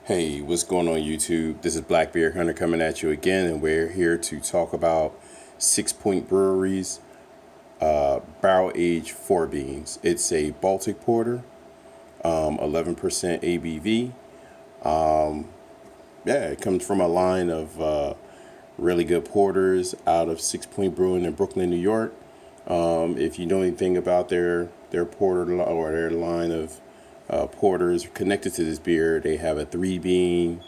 Hey, what's going on YouTube? This is Black Beer Hunter coming at you again, and we're here to talk about 6 Point Brewery's barrel aged four beans. It's a Baltic porter, 11% ABV. Yeah, it comes from a line of really good porters out of 6 Point Brewing in Brooklyn, New York. If you know anything about their porter or their line of porters connected to this beer, they have a three bean,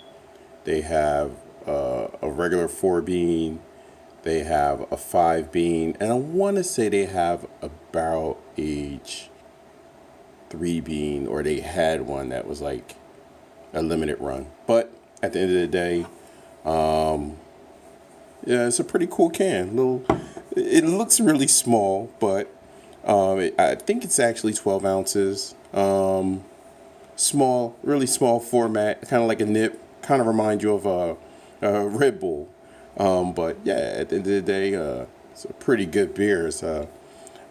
they have a regular four bean, they have a five bean, and I want to say they have a barrel aged three bean, or they had one that was like a limited run. But at the end of the day, yeah, it's a pretty cool can. It looks really small, but I think it's actually 12 ounces. Small, really small format, kind of like a nip. Kind of remind you of a Red Bull. But yeah, at the end of the day, it's a pretty good beer.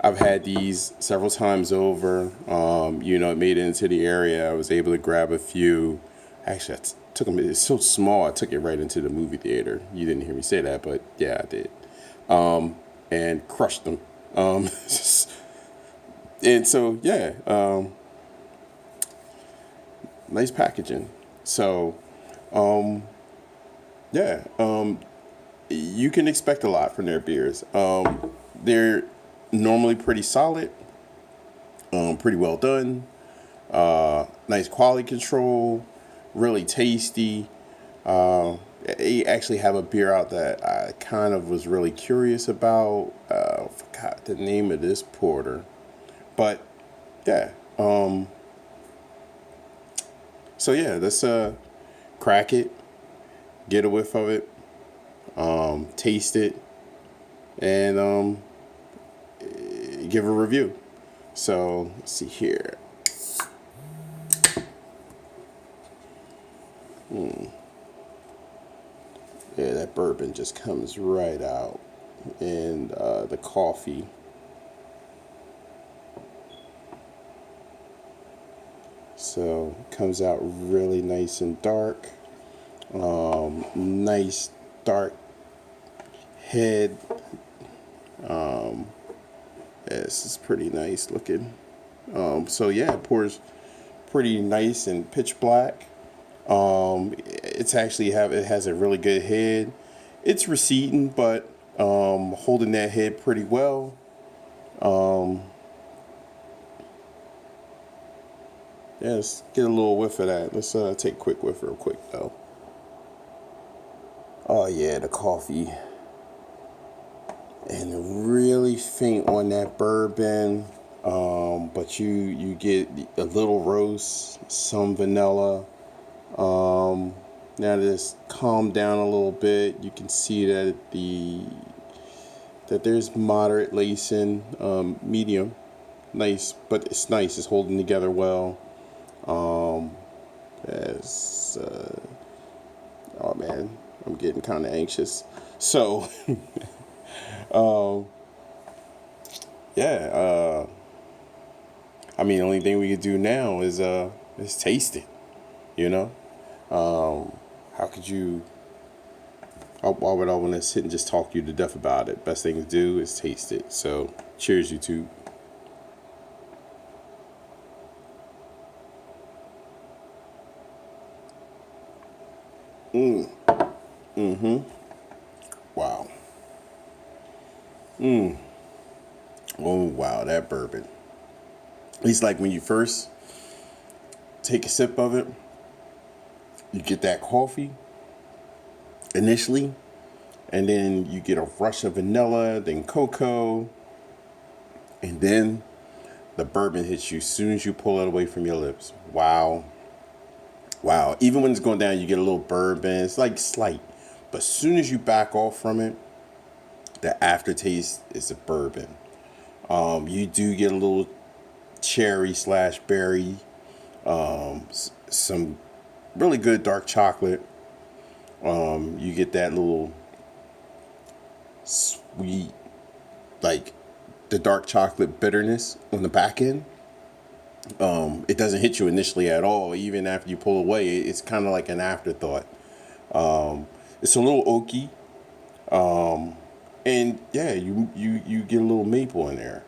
I've had these several times over. It made it into the area. I was able to grab a few. Actually, took them. It's so small. I took it right into the movie theater. You didn't hear me say that, but yeah, I did. And crushed them. And so yeah, nice packaging. So yeah, you can expect a lot from their beers. They're normally pretty solid, pretty well done, nice quality control, really tasty. They actually have a beer out that I kind of was really curious about. Forgot the name of this porter, but yeah. So yeah, let's crack it, get a whiff of it, taste it, and give a review. So let's see here. Yeah, that bourbon just comes right out, and the coffee. So it comes out really nice and dark. Nice dark head. This is pretty nice looking. So yeah, it pours pretty nice and pitch black. It has a really good head. It's receding, but holding that head pretty well. Yeah, let's get a little whiff of that. Let's take a quick whiff real quick though. Oh yeah, the coffee. And really faint on that bourbon. But you get a little roast, some vanilla. Now this calmed down a little bit. You can see that there's moderate lacing, medium, nice, but it's nice. It's holding together well. As oh man, I'm getting kind of anxious. So, yeah. I mean, the only thing we could do now is taste it. You know, how could you? Why would I want to sit and just talk you to death about it? Best thing to do is taste it. So, cheers, YouTube. Wow. Oh wow, that bourbon. It's like when you first take a sip of it, you get that coffee initially, and then you get a rush of vanilla, then cocoa, and then the bourbon hits you as soon as you pull it away from your lips. Wow. Wow. Even when it's going down, you get a little bourbon. It's like slight. But as soon as you back off from it, the aftertaste is a bourbon. You do get a little cherry slash berry, some really good dark chocolate. You get that little sweet, like the dark chocolate bitterness on the back end. It doesn't hit you initially at all. Even after you pull away, it's kind of like an afterthought. It's a little oaky, and yeah, you get a little maple in there.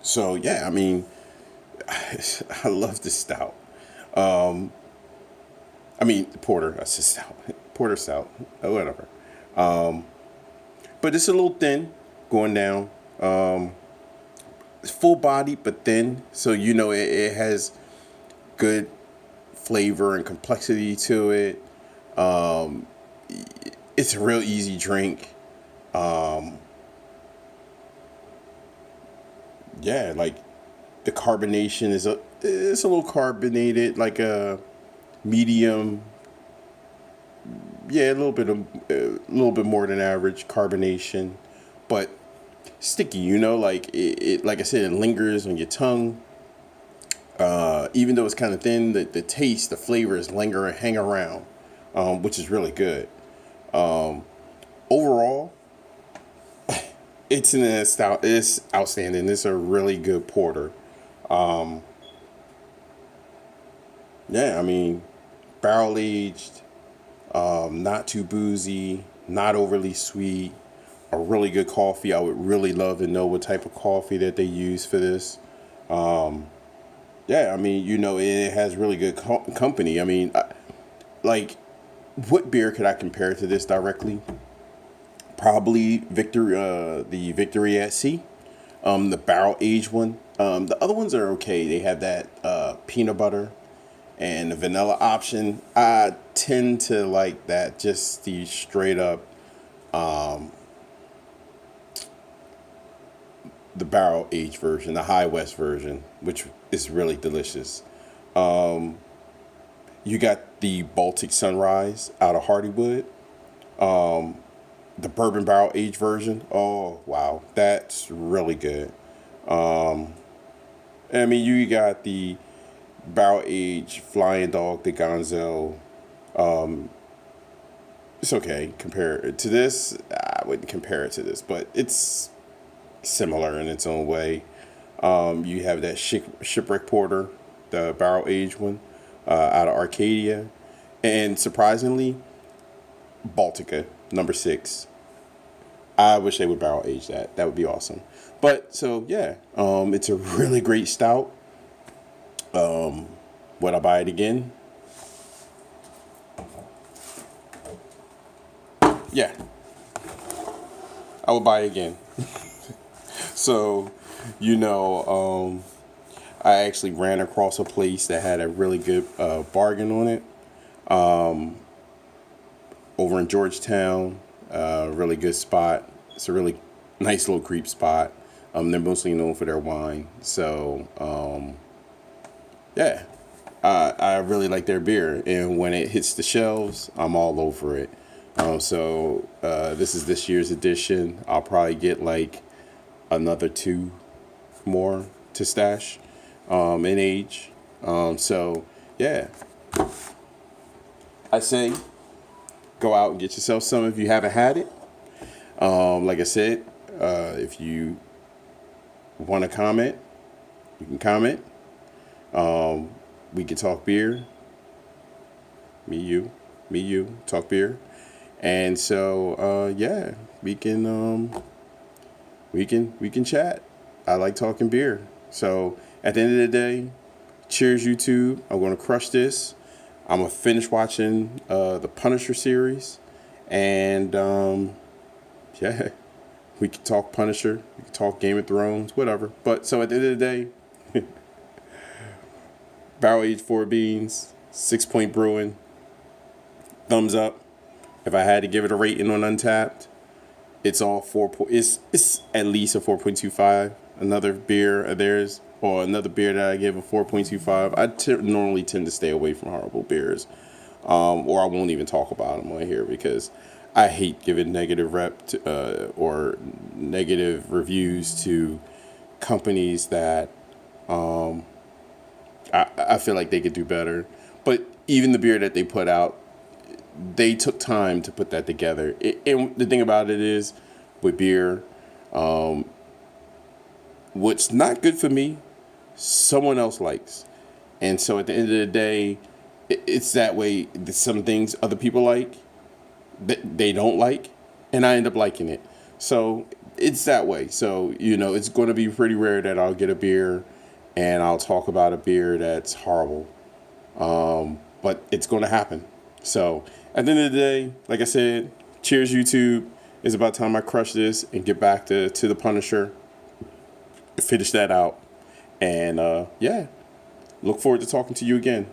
So yeah, I mean, I love this stout. I mean, porter. I said stout. Porter stout. Whatever. But it's a little thin going down. It's full body but thin, so it has good flavor and complexity to it. It's a real easy drink. Yeah, like the carbonation it's a little carbonated, like a medium. Yeah, a little bit more than average carbonation, but sticky. Like like I said, it lingers on your tongue. Even though it's kind of thin, the taste, the flavors linger and hang around, which is really good. Overall, it's outstanding. It's a really good porter. Yeah, I mean, barrel aged, not too boozy, not overly sweet, a really good coffee. I would really love to know what type of coffee that they use for this. Yeah, I mean, it has really good company. I mean, like, what beer could I compare to this directly? Probably the Victory at Sea, the barrel aged one. The other ones are okay. They have that peanut butter and the vanilla option. I tend to like that, just the straight up the barrel aged version, the High West version, which is really delicious. You got the Baltic Sunrise out of Hardywood, the bourbon barrel aged version. Oh wow, that's really good. I mean, you got the barrel aged Flying Dog, the Gonzo. It's okay. Compare it to this, I wouldn't compare it to this, but it's similar in its own way. You have that Shipwreck Porter, the barrel aged one, out of Arcadia, and surprisingly, Baltica number 6. I wish they would barrel age that. That would be awesome. But so yeah, it's a really great stout. Would I buy it again? Yeah, I would buy it again. So, I actually ran across a place that had a really good bargain on it over in Georgetown. Really good spot. It's a really nice little creep spot. They're mostly known for their wine. So, yeah, I really like their beer. And when it hits the shelves, I'm all over it. So this is this year's edition. I'll probably get like another 2 more to stash in age. So yeah, I say go out and get yourself some if you haven't had it. Like I said, if you want to comment, you can comment. We can talk beer. Me, you, talk beer. And so yeah, we can chat. I like talking beer. So at the end of the day, cheers YouTube. I'm gonna crush this. I'm gonna finish watching the Punisher series, and yeah, we can talk Punisher. We can talk Game of Thrones, whatever. But so at the end of the day, barrel aged 4 beans, 6 Point Brewing. Thumbs up. If I had to give it a rating on Untapped, it's all 4. It's at least a 4.25. Another beer of theirs, or another beer that I give a 4.25. I normally tend to stay away from horrible beers, or I won't even talk about them on here because I hate giving negative or negative reviews to companies that I feel like they could do better. But even the beer that they put out, they took time to put that together. And the thing about it is, with beer, what's not good for me, someone else likes. And so at the end of the day, it's that way. Some things other people like, that they don't like, and I end up liking it. So it's that way. So, it's going to be pretty rare that I'll get a beer and I'll talk about a beer that's horrible. But it's going to happen. So at the end of the day, like I said, cheers, YouTube. It's about time I crush this and get back to the Punisher, finish that out. And yeah, look forward to talking to you again.